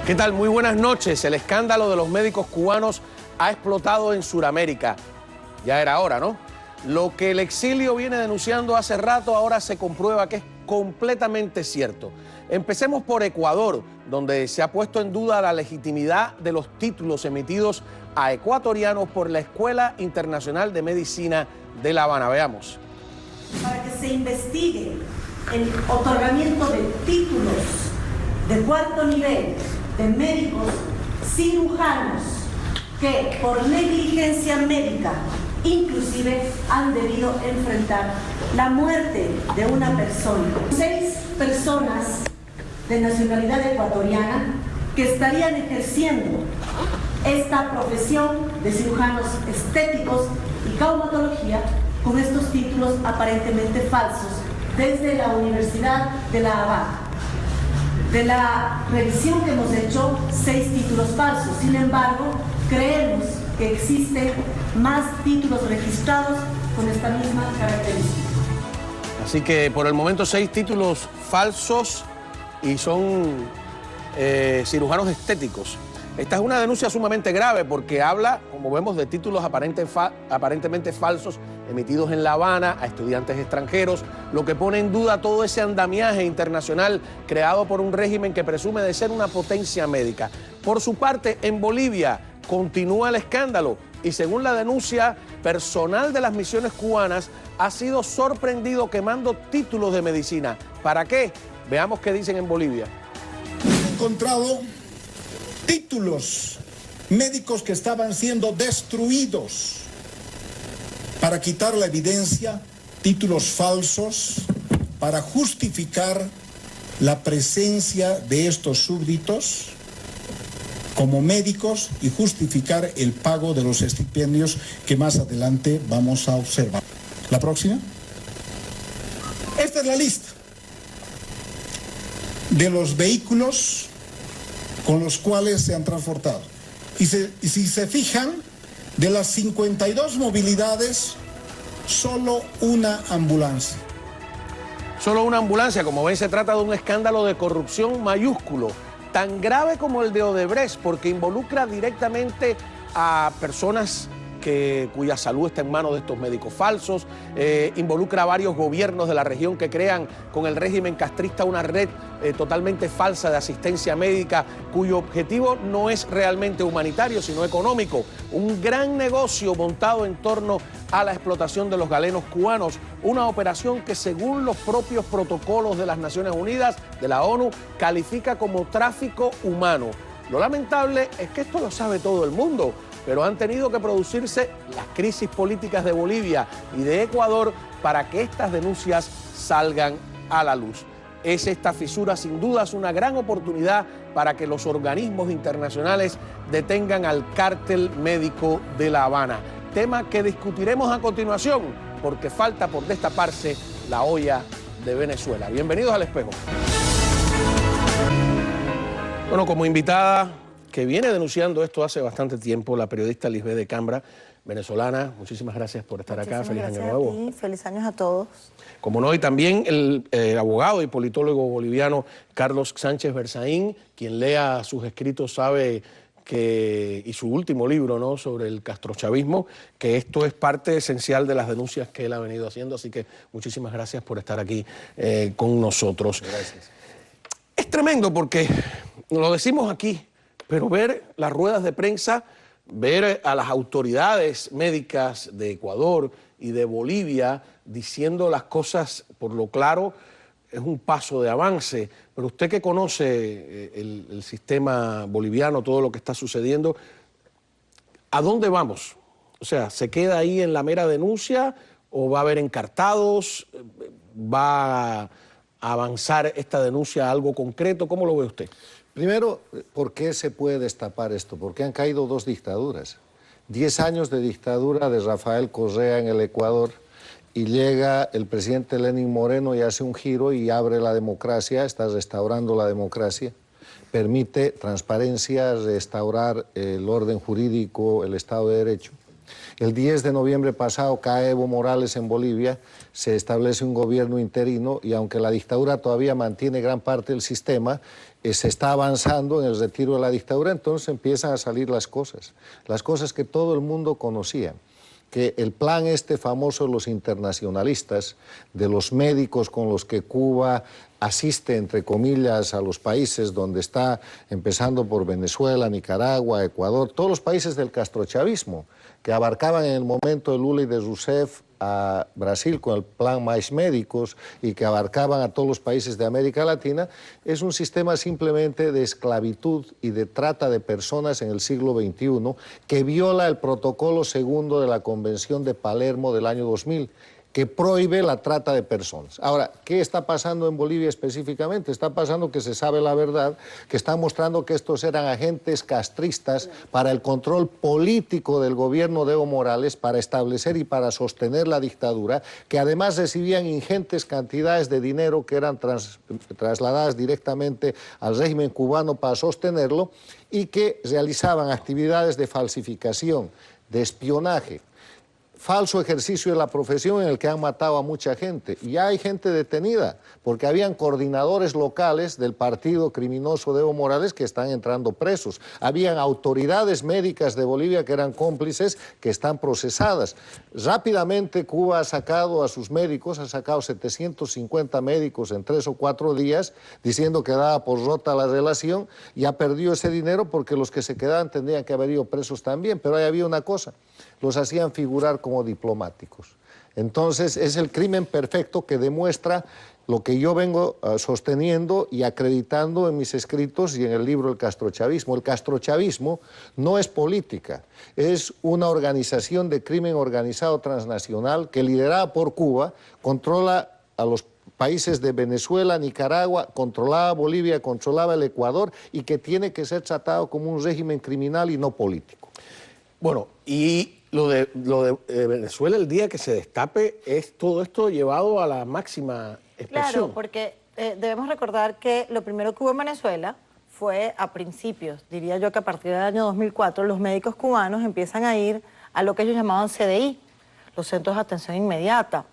¿Qué tal? Muy buenas noches. El escándalo de los médicos cubanos ha explotado en Sudamérica. Ya era hora, ¿no? Lo que el exilio viene denunciando hace rato ahora se comprueba que es completamente cierto. Empecemos por Ecuador, donde se ha puesto en duda la legitimidad de los títulos emitidos a ecuatorianos por la Escuela Internacional de Medicina de La Habana. Veamos. Para que se investigue el otorgamiento de títulos de cuarto nivel de médicos cirujanos que por negligencia médica inclusive han debido enfrentar la muerte de una persona. 6 personas de nacionalidad ecuatoriana que estarían ejerciendo esta profesión de cirujanos estéticos y traumatología con estos títulos aparentemente falsos desde la Universidad de La Habana. De la revisión que hemos hecho, 6 títulos falsos. Sin embargo, creemos que existen más títulos registrados con esta misma característica. Así que por el momento 6 títulos falsos y son cirujanos estéticos. Esta es una denuncia sumamente grave porque habla, como vemos, de títulos aparentemente falsos emitidos en La Habana a estudiantes extranjeros, lo que pone en duda todo ese andamiaje internacional creado por un régimen que presume de ser una potencia médica. Por su parte, en Bolivia continúa el escándalo y según la denuncia, personal de las misiones cubanas ha sido sorprendido quemando títulos de medicina. ¿Para qué? Veamos qué dicen en Bolivia. He encontrado títulos médicos que estaban siendo destruidos para quitar la evidencia, títulos falsos para justificar la presencia de estos súbditos como médicos y justificar el pago de los estipendios que más adelante vamos a observar. La próxima. Esta es la lista de los vehículos con los cuales se han transportado. Y si se fijan, de las 52 movilidades, solo una ambulancia. Solo una ambulancia. Como ven, se trata de un escándalo de corrupción mayúsculo, tan grave como el de Odebrecht, porque involucra directamente a personas cuya salud está en manos de estos médicos falsos, involucra a varios gobiernos de la región que crean con el régimen castrista una red totalmente falsa de asistencia médica cuyo objetivo no es realmente humanitario sino económico, un gran negocio montado en torno a la explotación de los galenos cubanos, una operación que según los propios protocolos de las Naciones Unidas, de la ONU, califica como tráfico humano. Lo lamentable es que esto lo sabe todo el mundo, pero han tenido que producirse las crisis políticas de Bolivia y de Ecuador para que estas denuncias salgan a la luz. Esta fisura sin duda es una gran oportunidad para que los organismos internacionales detengan al cártel médico de La Habana. Tema que discutiremos a continuación porque falta por destaparse la olla de Venezuela. Bienvenidos al Espejo. Bueno, como invitada que viene denunciando esto hace bastante tiempo, la periodista Lisbeth de Cambra, venezolana. Muchísimas gracias por estar acá. Feliz año nuevo. A ti. Feliz años a todos. Como no, y también el abogado y politólogo boliviano Carlos Sánchez Berzaín, quien lea sus escritos sabe que, y su último libro, ¿no?, sobre el castrochavismo, que esto es parte esencial de las denuncias que él ha venido haciendo. Así que muchísimas gracias por estar aquí con nosotros. Gracias. Es tremendo porque lo decimos aquí, pero ver las ruedas de prensa, ver a las autoridades médicas de Ecuador y de Bolivia diciendo las cosas por lo claro, es un paso de avance. Pero usted que conoce el sistema boliviano, todo lo que está sucediendo, ¿a dónde vamos? O sea, ¿se queda ahí en la mera denuncia o va a haber encartados? ¿Va a avanzar esta denuncia a algo concreto? ¿Cómo lo ve usted? Primero, ¿por qué se puede destapar esto? Porque han caído 2 dictaduras. 10 años de dictadura de Rafael Correa en el Ecuador y llega el presidente Lenín Moreno y hace un giro y abre la democracia, está restaurando la democracia, permite transparencia, restaurar el orden jurídico, el Estado de Derecho. El 10 de noviembre pasado cae Evo Morales en Bolivia, se establece un gobierno interino y aunque la dictadura todavía mantiene gran parte del sistema, se está avanzando en el retiro de la dictadura, entonces empiezan a salir las cosas que todo el mundo conocía. Que el plan este famoso de los internacionalistas, de los médicos con los que Cuba asiste, entre comillas, a los países donde está, empezando por Venezuela, Nicaragua, Ecuador, todos los países del castrochavismo, que abarcaban en el momento de Lula y de Rousseff a Brasil con el plan Mais Médicos y que abarcaban a todos los países de América Latina, es un sistema simplemente de esclavitud y de trata de personas en el siglo XXI que viola el protocolo segundo de la Convención de Palermo del año 2000, que prohíbe la trata de personas. Ahora, ¿qué está pasando en Bolivia específicamente? Está pasando que se sabe la verdad, que están mostrando que estos eran agentes castristas para el control político del gobierno de Evo Morales, para establecer y para sostener la dictadura, que además recibían ingentes cantidades de dinero que eran trasladadas directamente al régimen cubano para sostenerlo y que realizaban actividades de falsificación, de espionaje, falso ejercicio de la profesión en el que han matado a mucha gente. Y ya hay gente detenida, porque habían coordinadores locales del partido criminoso de Evo Morales que están entrando presos. Habían autoridades médicas de Bolivia que eran cómplices que están procesadas. Rápidamente Cuba ha sacado a sus médicos, ha sacado 750 médicos en 3 o 4 días, diciendo que daba por rota la relación, y ha perdido ese dinero porque los que se quedaban tendrían que haber ido presos también. Pero ahí había una cosa: los hacían figurar como diplomáticos. Entonces es el crimen perfecto que demuestra lo que yo vengo sosteniendo y acreditando en mis escritos y en el libro El castrochavismo. El castrochavismo no es política, es una organización de crimen organizado transnacional que, liderada por Cuba, controla a los países de Venezuela, Nicaragua, controlaba Bolivia, controlaba el Ecuador, y que tiene que ser tratado como un régimen criminal y no político. Bueno, y lo de Venezuela, el día que se destape, es todo esto llevado a la máxima expresión. Claro, porque debemos recordar que lo primero que hubo en Venezuela fue a principios, diría yo que a partir del año 2004, los médicos cubanos empiezan a ir a lo que ellos llamaban CDI, los Centros de Atención Inmediata.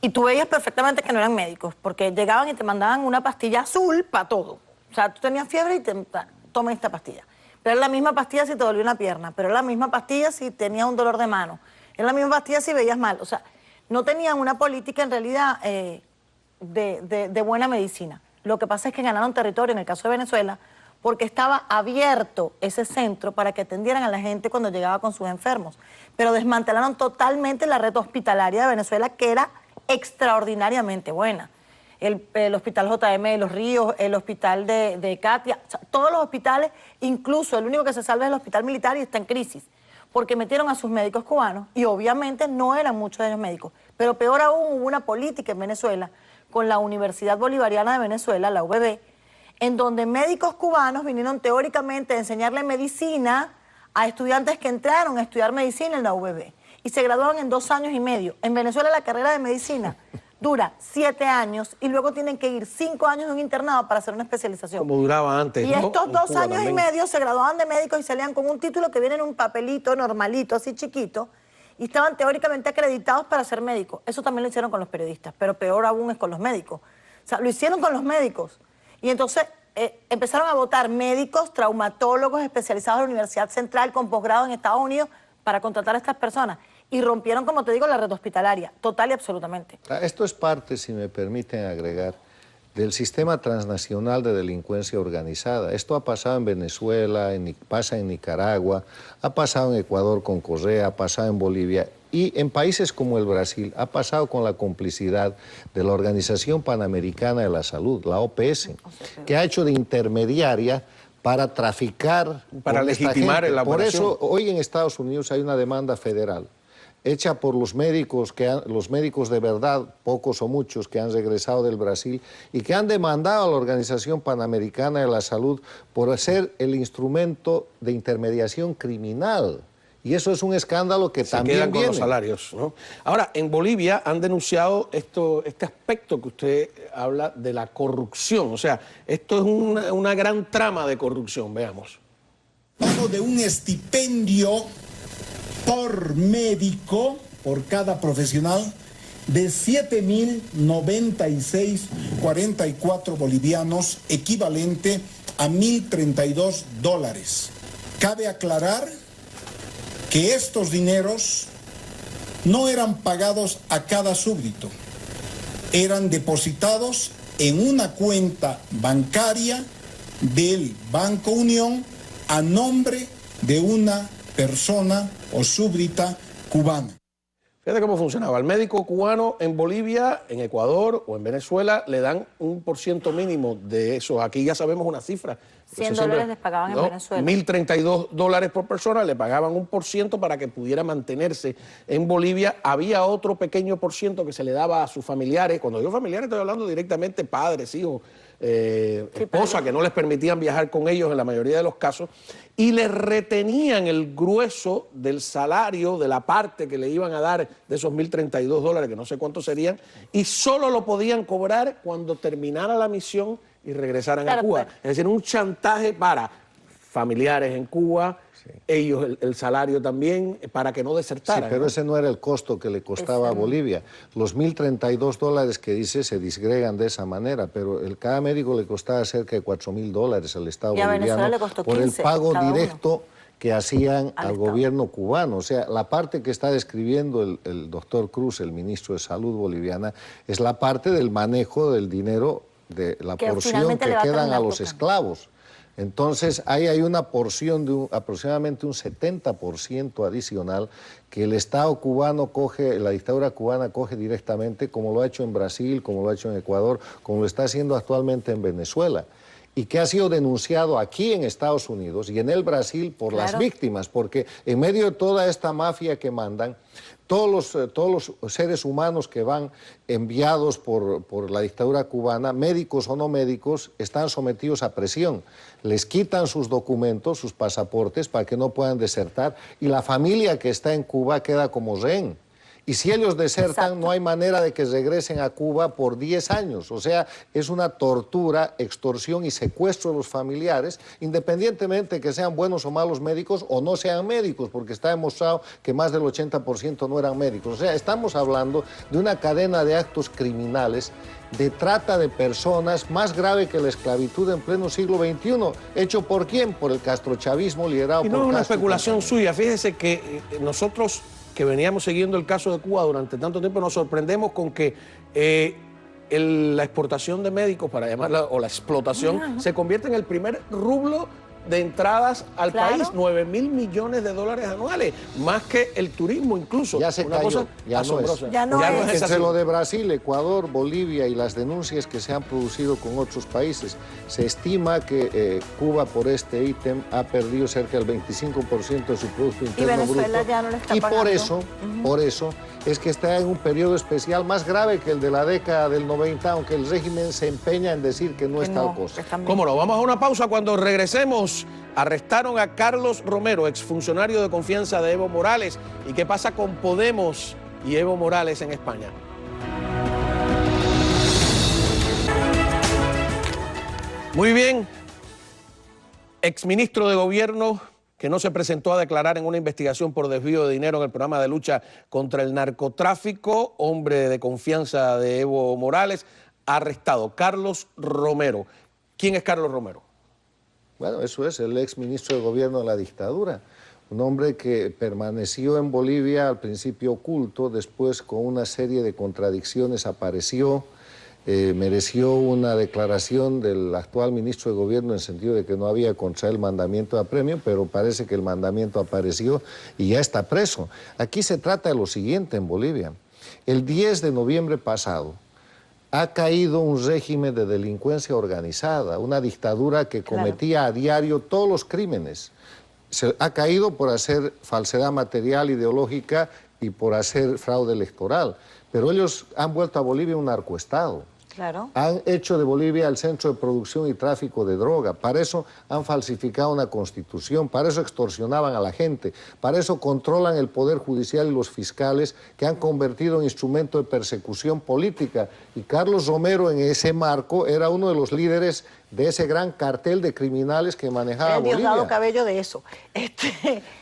Y tú veías perfectamente que no eran médicos, porque llegaban y te mandaban una pastilla azul para todo. O sea, tú tenías fiebre y te toma esta pastilla. Pero es la misma pastilla si te dolió una pierna, pero es la misma pastilla si tenías un dolor de mano, es la misma pastilla si veías mal. O sea, no tenían una política en realidad de buena medicina. Lo que pasa es que ganaron territorio en el caso de Venezuela porque estaba abierto ese centro para que atendieran a la gente cuando llegaba con sus enfermos. Pero desmantelaron totalmente la red hospitalaria de Venezuela, que era extraordinariamente buena. El hospital JM de Los Ríos, el hospital de Katia, o sea, todos los hospitales, incluso el único que se salva es el hospital militar y está en crisis, porque metieron a sus médicos cubanos y obviamente no eran muchos de ellos médicos. Pero peor aún, hubo una política en Venezuela con la Universidad Bolivariana de Venezuela, la UBB, en donde médicos cubanos vinieron teóricamente a enseñarle medicina a estudiantes que entraron a estudiar medicina en la UBB y se graduaron en 2 años y medio. En Venezuela la carrera de medicina dura 7 años y luego tienen que ir 5 años en un internado para hacer una especialización. Como duraba antes, y ¿no? estos 2 años también. y medio se graduaban de médicos y salían con un título que viene en un papelito normalito, así chiquito, y estaban teóricamente acreditados para ser médicos. Eso también lo hicieron con los periodistas, pero peor aún es con los médicos. O sea, lo hicieron con los médicos. Y entonces empezaron a votar médicos, traumatólogos especializados en la Universidad Central con posgrado en Estados Unidos para contratar a estas personas. Y rompieron, como te digo, la red hospitalaria, total y absolutamente. Esto es parte, si me permiten agregar, del sistema transnacional de delincuencia organizada. Esto ha pasado en Venezuela, pasa en Nicaragua, ha pasado en Ecuador con Correa, ha pasado en Bolivia y en países como el Brasil ha pasado con la complicidad de la Organización Panamericana de la Salud, la OPS, que ha hecho de intermediaria para traficar, para legitimar la operación. Por eso hoy en Estados Unidos hay una demanda federal hecha por los médicos de verdad, pocos o muchos, que han regresado del Brasil y que han demandado a la Organización Panamericana de la Salud por ser el instrumento de intermediación criminal. Y eso es un escándalo que también quedan viene. con los salarios, ¿no? Ahora, en Bolivia han denunciado este aspecto que usted habla de la corrupción. O sea, esto es una gran trama de corrupción, veamos. Pago de un estipendio por médico, por cada profesional, de 7.096,44 bolivianos, equivalente a $1.032. Cabe aclarar que estos dineros no eran pagados a cada súbdito, eran depositados en una cuenta bancaria del Banco Unión a nombre de una persona o súbdita cubana. Fíjate cómo funcionaba. Al médico cubano en Bolivia, en Ecuador o en Venezuela le dan un % mínimo de eso. Aquí ya sabemos una cifra. $100 les pagaban en Venezuela. $1.032 por persona, le pagaban un % para que pudiera mantenerse en Bolivia. Había otro pequeño % que se le daba a sus familiares. Cuando digo familiares estoy hablando directamente padres, hijos, esposas, que no les permitían viajar con ellos en la mayoría de los casos, y les retenían el grueso del salario, de la parte que le iban a dar de esos $1.032, que no sé cuántos serían, y solo lo podían cobrar cuando terminara la misión y regresaran a Cuba. Es decir, un chantaje para familiares en Cuba, ellos el salario también, para que no desertaran. Sí, pero ese no era el costo que le costaba a Bolivia. Los $1.032 que dice se disgregan de esa manera, pero cada médico le costaba cerca de $4.000 al Estado boliviano le costó por 15 el pago cada directo que hacían al Estado. gobierno cubano. O sea, la parte que está describiendo el doctor Cruz, el ministro de Salud boliviana, es la parte del manejo del dinero, de la porción que quedan a los esclavos. Entonces, ahí hay una porción de aproximadamente un 70% adicional que el Estado cubano coge, la dictadura cubana coge directamente, como lo ha hecho en Brasil, como lo ha hecho en Ecuador, como lo está haciendo actualmente en Venezuela, y que ha sido denunciado aquí en Estados Unidos y en el Brasil por las víctimas, porque en medio de toda esta mafia que mandan, todos los seres humanos que van enviados por la dictadura cubana, médicos o no médicos, están sometidos a presión. Les quitan sus documentos, sus pasaportes, para que no puedan desertar, y la familia que está en Cuba queda como rehén. Y si ellos desertan, no hay manera de que regresen a Cuba por 10 años. O sea, es una tortura, extorsión y secuestro de los familiares, independientemente de que sean buenos o malos médicos o no sean médicos, porque está demostrado que más del 80% no eran médicos. O sea, estamos hablando de una cadena de actos criminales, de trata de personas, más grave que la esclavitud en pleno siglo XXI. ¿Hecho por quién? Por el castrochavismo liderado por Castro. Y no es una especulación suya. Fíjese que nosotros, que veníamos siguiendo el caso de Cuba durante tanto tiempo, nos sorprendemos con que la exportación de médicos, para llamarla, o la explotación, se convierte en el primer rublo de entradas al país, $9.000 millones anuales, más que el turismo incluso. Ya se una cayó, cosa ya asombrosa. no es. Esa Entre lo de Brasil, Ecuador, Bolivia y las denuncias que se han producido con otros países, se estima que Cuba por este ítem ha perdido cerca del 25% de su Producto Interno Bruto. Ya no le está y pagando. por eso es que está en un periodo especial más grave que el de la década del 90, aunque el régimen se empeña en decir que no es tal cosa. ¿Cómo no? Vamos a una pausa. Cuando regresemos, arrestaron a Carlos Romero, exfuncionario de confianza de Evo Morales. ¿Y qué pasa con Podemos y Evo Morales en España? Muy bien. Exministro de Gobierno que no se presentó a declarar en una investigación por desvío de dinero en el programa de lucha contra el narcotráfico, hombre de confianza de Evo Morales, arrestado. Carlos Romero. ¿Quién es Carlos Romero? Bueno, eso es el ex ministro de Gobierno de la dictadura, un hombre que permaneció en Bolivia al principio oculto, después con una serie de contradicciones apareció, mereció una declaración del actual ministro de Gobierno en el sentido de que no había contra él mandamiento de apremio, pero parece que el mandamiento apareció y ya está preso. Aquí se trata de lo siguiente en Bolivia. El 10 de noviembre pasado, ha caído un régimen de delincuencia organizada, una dictadura que cometía a diario todos los crímenes. Se ha caído por hacer falsedad material ideológica y por hacer fraude electoral. Pero ellos han vuelto a Bolivia un narcoestado. Claro. Han hecho de Bolivia el centro de producción y tráfico de droga. Para eso han falsificado una constitución, para eso extorsionaban a la gente, para eso controlan el poder judicial y los fiscales que han convertido en instrumento de persecución política. Y Carlos Romero en ese marco era uno de los líderes de ese gran cartel de criminales que manejaba Bolivia. Diosdado Cabello de eso.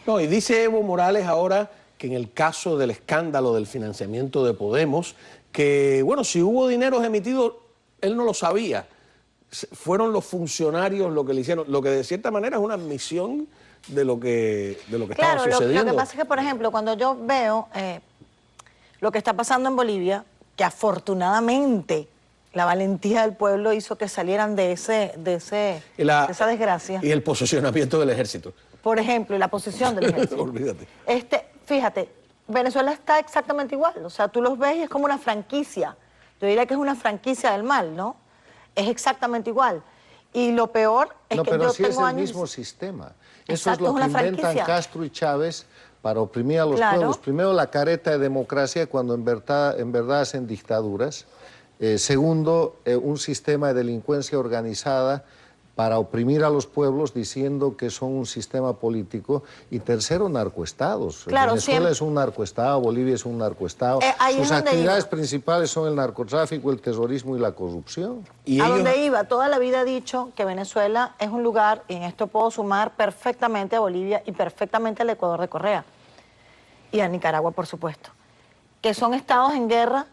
No, y dice Evo Morales ahora que en el caso del escándalo del financiamiento de Podemos, que, bueno, si hubo dineros emitidos, él no lo sabía. Fueron los funcionarios lo que le hicieron, lo que de cierta manera es una admisión de lo que estaba sucediendo. Lo que pasa es que, por ejemplo, cuando yo veo lo que está pasando en Bolivia, que afortunadamente la valentía del pueblo hizo que salieran de esa desgracia. Y el posicionamiento del ejército. Por ejemplo, y la posición del ejército. Olvídate. Fíjate, Venezuela está exactamente igual. O sea, tú los ves y es como una franquicia. Yo diría que es una franquicia del mal, ¿no? Es exactamente igual. Y lo peor es que pero yo sí tengo es el años... mismo sistema. Exacto, eso es lo que inventan franquicia. Castro y Chávez para oprimir a los pueblos. Primero, la careta de democracia cuando en verdad hacen dictaduras. Segundo, un sistema de delincuencia organizada para oprimir a los pueblos diciendo que son un sistema político. Y tercero, narcoestados. Claro, Venezuela es un narcoestado, Bolivia es un narcoestado. Sus actividades principales son el narcotráfico, el terrorismo y la corrupción. A donde iba, toda la vida he dicho que Venezuela es un lugar, y en esto puedo sumar perfectamente a Bolivia y perfectamente al Ecuador de Correa. Y a Nicaragua, por supuesto. Que son estados en guerra,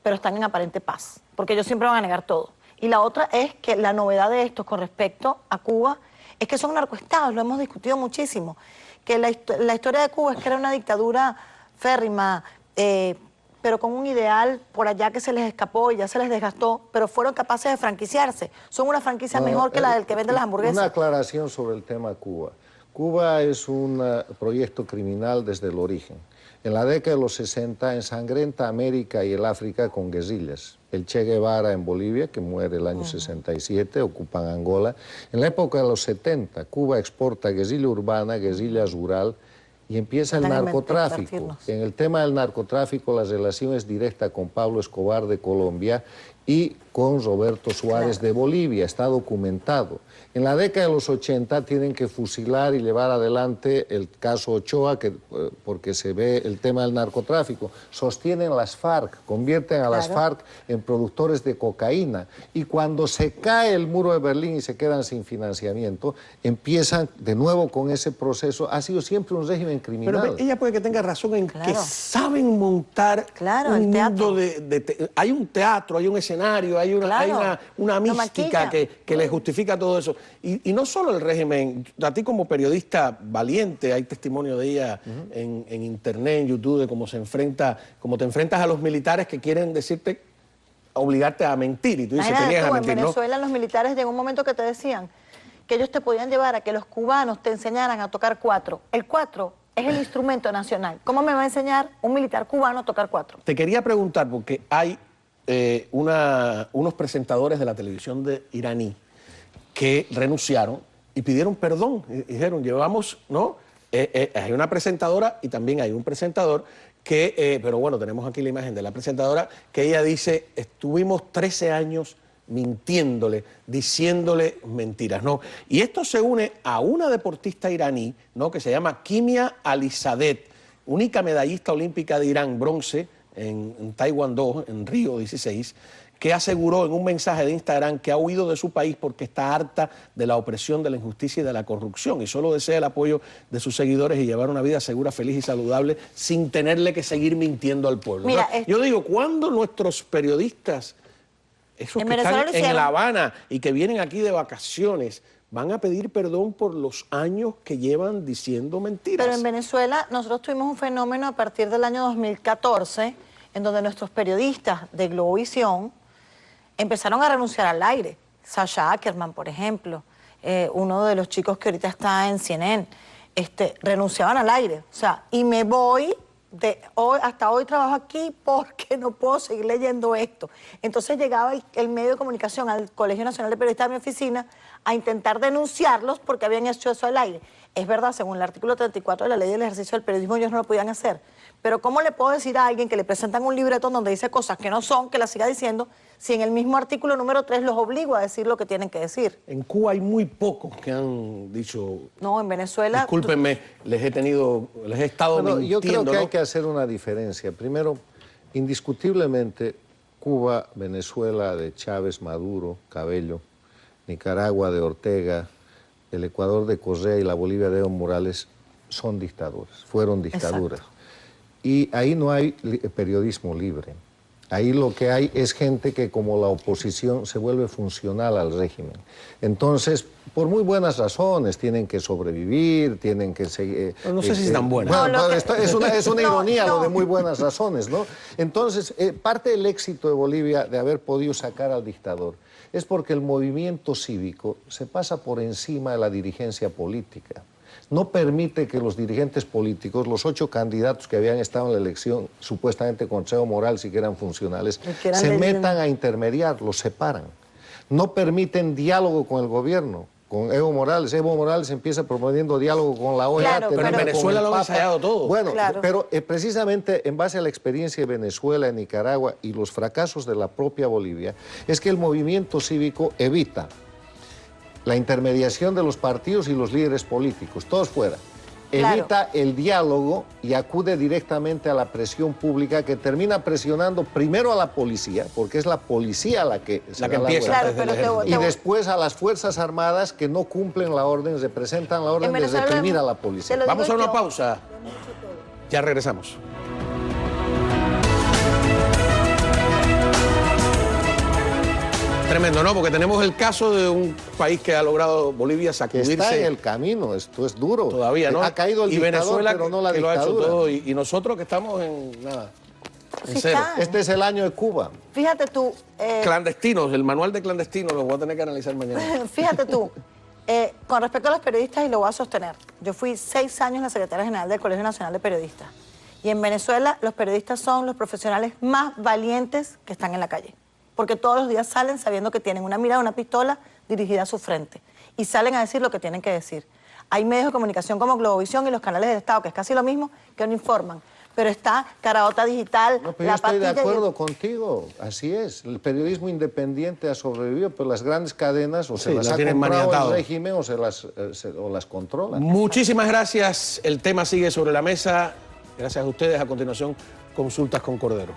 pero están en aparente paz. Porque ellos siempre van a negar todo. Y la otra es que la novedad de estos con respecto a Cuba es que son narcoestados, lo hemos discutido muchísimo. Que la historia de Cuba es que era una dictadura férrima, pero con un ideal por allá que se les escapó y ya se les desgastó, pero fueron capaces de franquiciarse. Son una franquicia mejor que la del que vende las hamburguesas. Una aclaración sobre el tema Cuba. Cuba es un proyecto criminal desde el origen. En la década de los 60 ensangrenta América y el África con guerrillas. El Che Guevara en Bolivia, que muere el año 67, ocupan Angola. En la época de los 70, Cuba exporta guerrilla urbana, guerrilla rural, y empieza el narcotráfico. En el tema del narcotráfico, la relación es directa con Pablo Escobar de Colombia y con Roberto Suárez de Bolivia, está documentado. En la década de los 80 tienen que fusilar y llevar adelante el caso Ochoa, porque se ve el tema del narcotráfico. Sostienen las FARC, convierten a las FARC en productores de cocaína. Y cuando se cae el muro de Berlín y se quedan sin financiamiento, empiezan de nuevo con ese proceso. Ha sido siempre un régimen criminal. Pero ella puede que tenga razón en que saben montar un mundo hay un teatro, hay un escenario, hay una mística que le justifica todo eso. Y no solo el régimen, a ti como periodista valiente, hay testimonio de ella en internet, en YouTube, de cómo te enfrentas a los militares que quieren decirte, obligarte a mentir, y tú dices, tenías a mentir, en Venezuela los militares llegó un momento que te decían que ellos te podían llevar a que los cubanos te enseñaran a tocar cuatro. El cuatro es el instrumento nacional. ¿Cómo me va a enseñar un militar cubano a tocar cuatro? Te quería preguntar, porque hay unos presentadores de la televisión iraní que renunciaron y pidieron perdón. Y dijeron, llevamos, ¿no? Hay una presentadora y también hay un presentador que, pero bueno, tenemos aquí la imagen de la presentadora, que ella dice, estuvimos 13 años mintiéndole, diciéndole mentiras, ¿no? Y esto se une a una deportista iraní, ¿no? Que se llama Kimia Alizadeh, única medallista olímpica de Irán, bronce, en Taekwondo, en Río 16, que aseguró en un mensaje de Instagram que ha huido de su país porque está harta de la opresión, de la injusticia y de la corrupción, y solo desea el apoyo de sus seguidores y llevar una vida segura, feliz y saludable sin tenerle que seguir mintiendo al pueblo. Mira, yo digo, ¿cuándo nuestros periodistas, esos que están en La Habana y que vienen aquí de vacaciones, van a pedir perdón por los años que llevan diciendo mentiras? Pero en Venezuela nosotros tuvimos un fenómeno a partir del año 2014, en donde nuestros periodistas de Globovisión empezaron a renunciar al aire. Sasha Ackerman, por ejemplo, uno de los chicos que ahorita está en CNN, renunciaban al aire. O sea, y me voy, hasta hoy trabajo aquí porque no puedo seguir leyendo esto. Entonces llegaba el medio de comunicación al Colegio Nacional de Periodistas de mi oficina a intentar denunciarlos porque habían hecho eso al aire. Es verdad, según el artículo 34 de la Ley del Ejercicio del Periodismo, ellos no lo podían hacer. Pero ¿cómo le puedo decir a alguien que le presentan un libreto donde dice cosas que no son, que las siga diciendo, si en el mismo artículo número 3 los obligo a decir lo que tienen que decir? En Cuba hay muy pocos que han dicho... No, en Venezuela... Discúlpenme, les he estado Bueno, yo mintiendo, creo que ¿no? hay que hacer una diferencia. Primero, indiscutiblemente, Cuba, Venezuela de Chávez, Maduro, Cabello, Nicaragua de Ortega, el Ecuador de Correa y la Bolivia de Evo Morales son dictaduras, fueron dictaduras. Exacto. Y ahí no hay periodismo libre. Ahí lo que hay es gente que, como la oposición, se vuelve funcional al régimen. Entonces, por muy buenas razones, tienen que sobrevivir, tienen que seguir... No sé si es tan buena. Bueno, No, esto es una ironía no. lo de muy buenas razones, ¿no? Entonces, parte del éxito de Bolivia de haber podido sacar al dictador es porque el movimiento cívico se pasa por encima de la dirigencia política. No permite que los dirigentes políticos, los 8 candidatos que habían estado en la elección, supuestamente con Evo Morales y que eran funcionales, se metan a intermediar, los separan. No permiten diálogo con el gobierno, con Evo Morales. Evo Morales empieza promoviendo diálogo con la OEA. Claro, pero en Venezuela lo han ensayado todo. Bueno, Claro. pero precisamente en base a la experiencia de Venezuela, de Nicaragua y los fracasos de la propia Bolivia, es que el movimiento cívico evita la intermediación de los partidos y los líderes políticos, todos fuera. Claro. Evita el diálogo y acude directamente a la presión pública, que termina presionando primero a la policía, porque es la policía la que se da empieza. vuelta. Claro, pero Y después a las Fuerzas Armadas que no cumplen la orden, representan la orden En de Venezuela reprimir a la te policía. lo Vamos a digo una yo. pausa. Ya regresamos. Tremendo, ¿no? Porque tenemos el caso de un país que ha logrado, Bolivia, Que sacudirse está en el camino, esto es duro. todavía, ¿no? Ha caído el y dictador, Venezuela, pero no la que lo ha hecho dictadura. todo. Y nosotros que estamos en nada, en Sí cero. está. Este es el año de Cuba. Fíjate tú, Clandestinos, el manual de clandestinos lo voy a tener que analizar mañana. fíjate tú, con respecto a los periodistas, y lo voy a sostener, yo fui 6 años la secretaria general del Colegio Nacional de Periodistas. Y en Venezuela los periodistas son los profesionales más valientes que están en la calle. Porque todos los días salen sabiendo que tienen una mira, una pistola dirigida a su frente. Y salen a decir lo que tienen que decir. Hay medios de comunicación como Globovisión y los canales del Estado, que es casi lo mismo, que no informan. Pero está Caraota Digital, No, pero La yo estoy de Patilla y acuerdo contigo, así es. El periodismo independiente ha sobrevivido, pero las grandes cadenas o se Sí, las la ha tienen comprado maniatado. el régimen o las controlan. Muchísimas gracias. El tema sigue sobre la mesa. Gracias a ustedes. A continuación, consultas con Cordero.